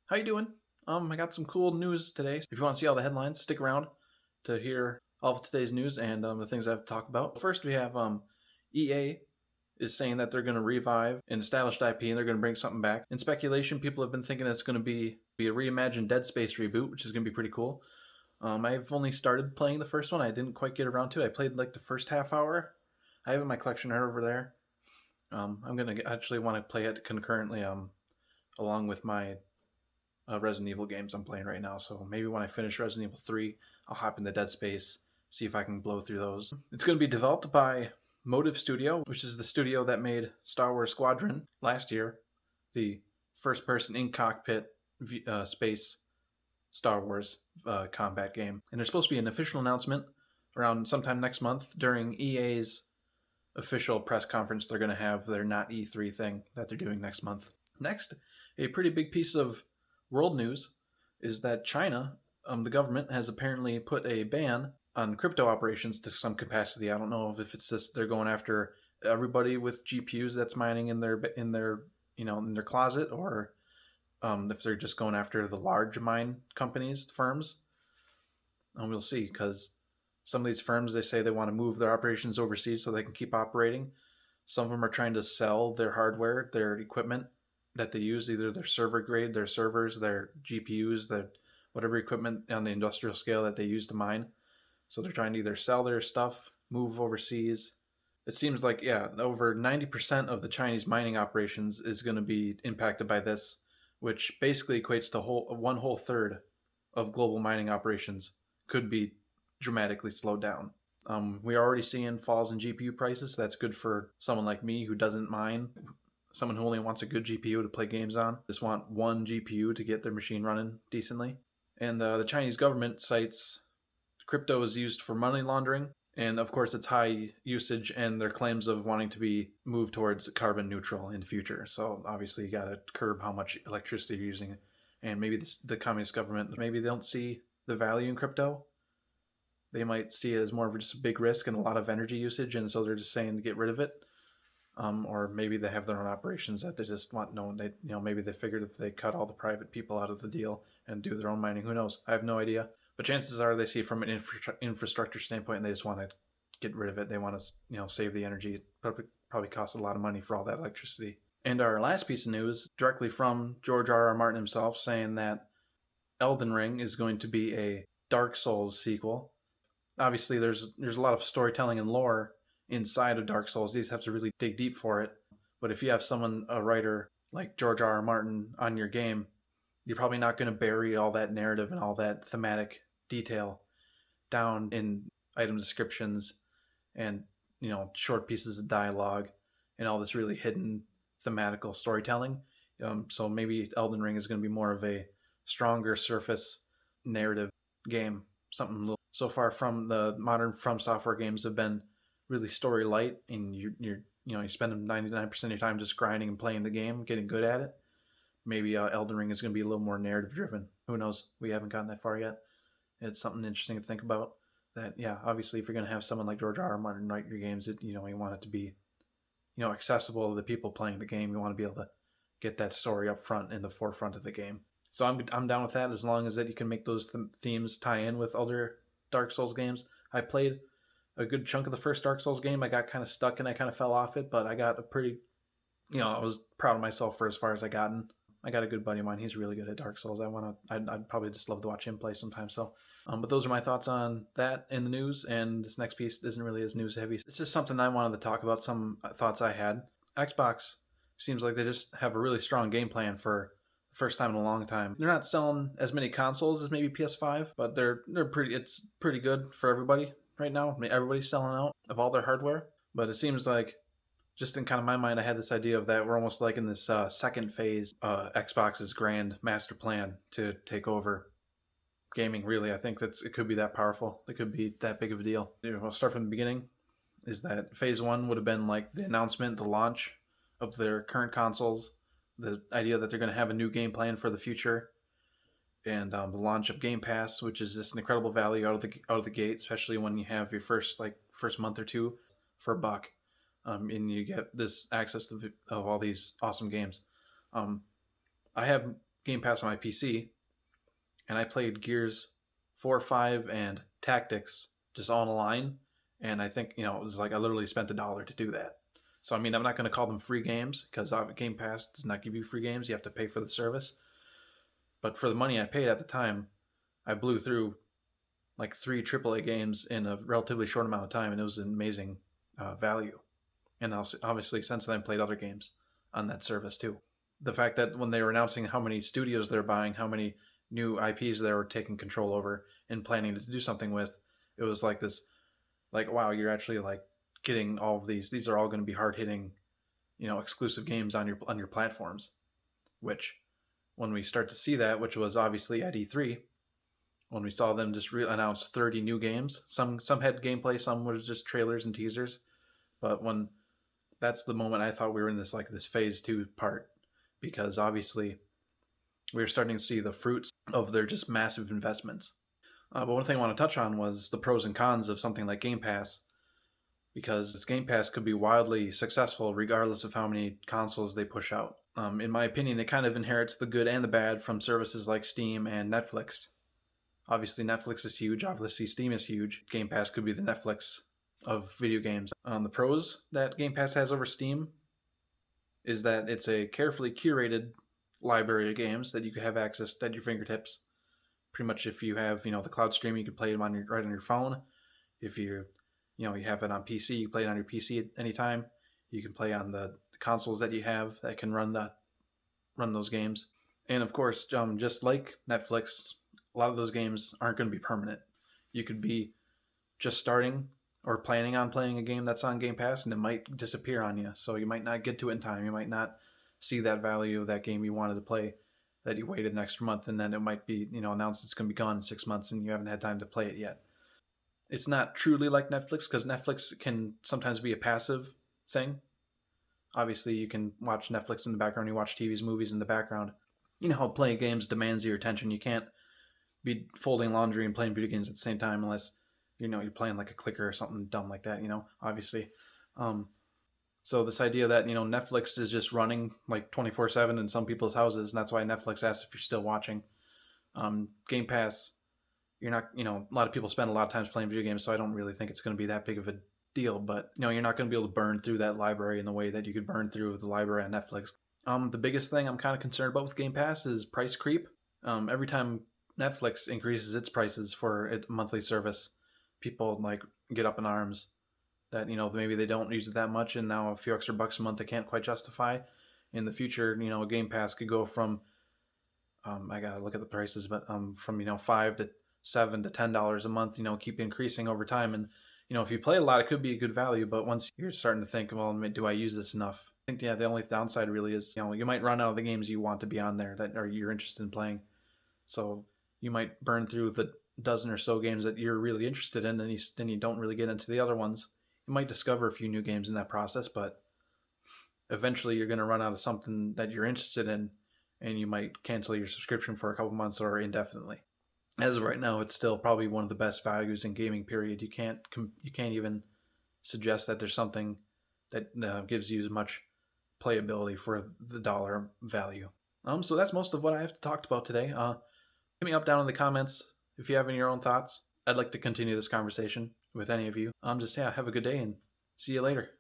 How you doing? I got some cool news today. If you want to see all the headlines, stick around to hear all of today's news and the things I have to talk about. First, we have EA is saying that they're going to revive an established IP and they're going to bring something back. In speculation, people have been thinking it's going to be a reimagined Dead Space reboot, which is going to be pretty cool. I've only started playing the first one. I didn't quite get around to it. I played like the first half hour. I have it in my collection right over there. I'm going to actually want to play it concurrently along with my Resident Evil games I'm playing right now. So maybe when I finish Resident Evil 3, I'll hop into Dead Space, see if I can blow through those. It's going to be developed by Motive Studio, which is the studio that made Star Wars Squadron last year, the first person in cockpit space Star Wars combat game. And there's supposed to be an official announcement around sometime next month during EA's official press conference they're going to have, their not E3 thing that they're doing next month. Next, a pretty big piece of world news is that China, the government, has apparently put a ban on crypto operations to some capacity. I don't know if it's just they're going after everybody with GPUs that's mining in their closet, or if they're just going after the large mine companies, firms. And we'll see, because some of these firms, they say they want to move their operations overseas so they can keep operating. Some of them are trying to sell their hardware, their equipment that they use, either their server grade, their servers, their GPUs, their whatever equipment on the industrial scale that they use to mine. So they're trying to either sell their stuff, move overseas. It seems like, over 90% of the Chinese mining operations is going to be impacted by this, which basically equates to one whole third of global mining operations could be dramatically slowed down. We are already seeing falls in GPU prices. So that's good for someone like me who doesn't mine, someone who only wants a good GPU to play games on, just want one GPU to get their machine running decently. And the Chinese government cites crypto is used for money laundering, and of course its high usage and their claims of wanting to be moved towards carbon neutral in the future. So obviously you got to curb how much electricity you're using. And maybe the communist government, maybe they don't see the value in crypto. They might see it as more of just a big risk and a lot of energy usage, and so they're just saying to get rid of it. Or maybe they have their own operations that they just want known. Maybe they figured if they cut all the private people out of the deal and do their own mining, who knows? I have no idea. But chances are they see it from an infrastructure standpoint, and they just want to get rid of it. They want to, save the energy. It probably costs a lot of money for all that electricity. And our last piece of news, directly from George R.R. Martin himself, saying that Elden Ring is going to be a Dark Souls sequel. Obviously, there's a lot of storytelling and lore inside of Dark Souls. These have to really dig deep for it. But if you have a writer like George R.R. Martin on your game, you're probably not going to bury all that narrative and all that thematic detail down in item descriptions and short pieces of dialogue and all this really hidden thematical storytelling. So maybe Elden Ring is going to be more of a stronger surface narrative game. Something a little, so far from the modern From Software games have been really story light, and you spend 99% of your time just grinding and playing the game, getting good at it. Maybe Elden Ring is going to be a little more narrative driven. Who knows? We haven't gotten that far yet. It's something interesting to think about. That obviously, if you're going to have someone like George R. R. Martin write your games, you want it to be accessible to the people playing the game. You want to be able to get that story up front in the forefront of the game. So I'm down with that, as long as that you can make those themes tie in with other Dark Souls games. I played a good chunk of the first Dark Souls game. I got kind of stuck and I kind of fell off it, but I got a pretty, I was proud of myself for as far as I gotten. I got a good buddy of mine. He's really good at Dark Souls. I'd probably just love to watch him play sometime. So, but those are my thoughts on that in the news. And this next piece isn't really as news heavy. It's just something I wanted to talk about. Some thoughts I had. Xbox seems like they just have a really strong game plan for the first time in a long time. They're not selling as many consoles as maybe PS5, but they're pretty. It's pretty good for everybody right now. I mean, everybody's selling out of all their hardware, but it seems like, just in kind of my mind, I had this idea of that we're almost like in this second phase, Xbox's grand master plan to take over gaming. Really, I think it could be that powerful. It could be that big of a deal. I'll start from the beginning. Is that phase one would have been like the announcement, the launch of their current consoles, the idea that they're going to have a new game plan for the future, and the launch of Game Pass, which is just an incredible value out of the gate, especially when you have your first month or two for $1. And you get this access of all these awesome games. I have Game Pass on my PC, and I played Gears 4, 5, and Tactics just all in a line. And I think, it was like I literally spent $1 to do that. So, I mean, I'm not going to call them free games because Game Pass does not give you free games. You have to pay for the service. But for the money I paid at the time, I blew through like 3 AAA games in a relatively short amount of time, and it was an amazing value. And obviously, since then, I played other games on that service too. The fact that when they were announcing how many studios they're buying, how many new IPs they were taking control over and planning to do something with, it was like this, like, wow, you're actually like getting all of these. These are all going to be hard hitting, exclusive games on your platforms. Which, when we start to see that, which was obviously at E3, when we saw them just announce 30 new games, some had gameplay, some was just trailers and teasers, but when that's the moment I thought we were in this phase 2 part, because obviously we were starting to see the fruits of their just massive investments. But one thing I want to touch on was the pros and cons of something like Game Pass, because this Game Pass could be wildly successful regardless of how many consoles they push out. In my opinion, it kind of inherits the good and the bad from services like Steam and Netflix. Obviously, Netflix is huge. Obviously, Steam is huge. Game Pass could be the Netflix of video games. The pros that Game Pass has over Steam is that it's a carefully curated library of games that you can have access at your fingertips. Pretty much, if you have the cloud stream, you can play them right on your phone. If you have it on PC, you play it on your PC at any time. You can play on the consoles that you have that can run those games. And of course, just like Netflix, a lot of those games aren't going to be permanent. You could be just starting or planning on playing a game that's on Game Pass, and it might disappear on you. So you might not get to it in time. You might not see that value of that game you wanted to play that you waited an extra month, and then it might be announced it's going to be gone in 6 months, and you haven't had time to play it yet. It's not truly like Netflix, because Netflix can sometimes be a passive thing. Obviously, you can watch Netflix in the background. You watch TVs, movies in the background. You know how playing games demands your attention. You can't be folding laundry and playing video games at the same time unless you're playing like a clicker or something dumb like that. Obviously. So this idea that Netflix is just running like 24/7 in some people's houses, and that's why Netflix asks if you're still watching. Game Pass, you're not. A lot of people spend a lot of time playing video games, so I don't really think it's going to be that big of a deal. But you're not going to be able to burn through that library in the way that you could burn through the library on Netflix. The biggest thing I'm kind of concerned about with Game Pass is price creep. Every time Netflix increases its prices for its monthly service, people get up in arms that maybe they don't use it that much, and now a few extra bucks a month they can't quite justify. In the future, Game Pass could go from I gotta look at the prices, but from $5 to $7 to $10 a month. Keep increasing over time, and if you play a lot, it could be a good value. But once you're starting to think, well, do I use this enough? I think the only downside really is you might run out of the games you want to be on there that are you're interested in playing. So you might burn through the dozen or so games that you're really interested in, and then you don't really get into the other ones. You might discover a few new games in that process, but eventually you're going to run out of something that you're interested in, and you might cancel your subscription for a couple months or indefinitely. As of right now, it's still probably one of the best values in gaming, period. You can't even suggest that there's something that gives you as much playability for the dollar value. So that's most of what I have talked about today. Hit me up down in the comments if you have any of your own thoughts. I'd like to continue this conversation with any of you. Have a good day and see you later.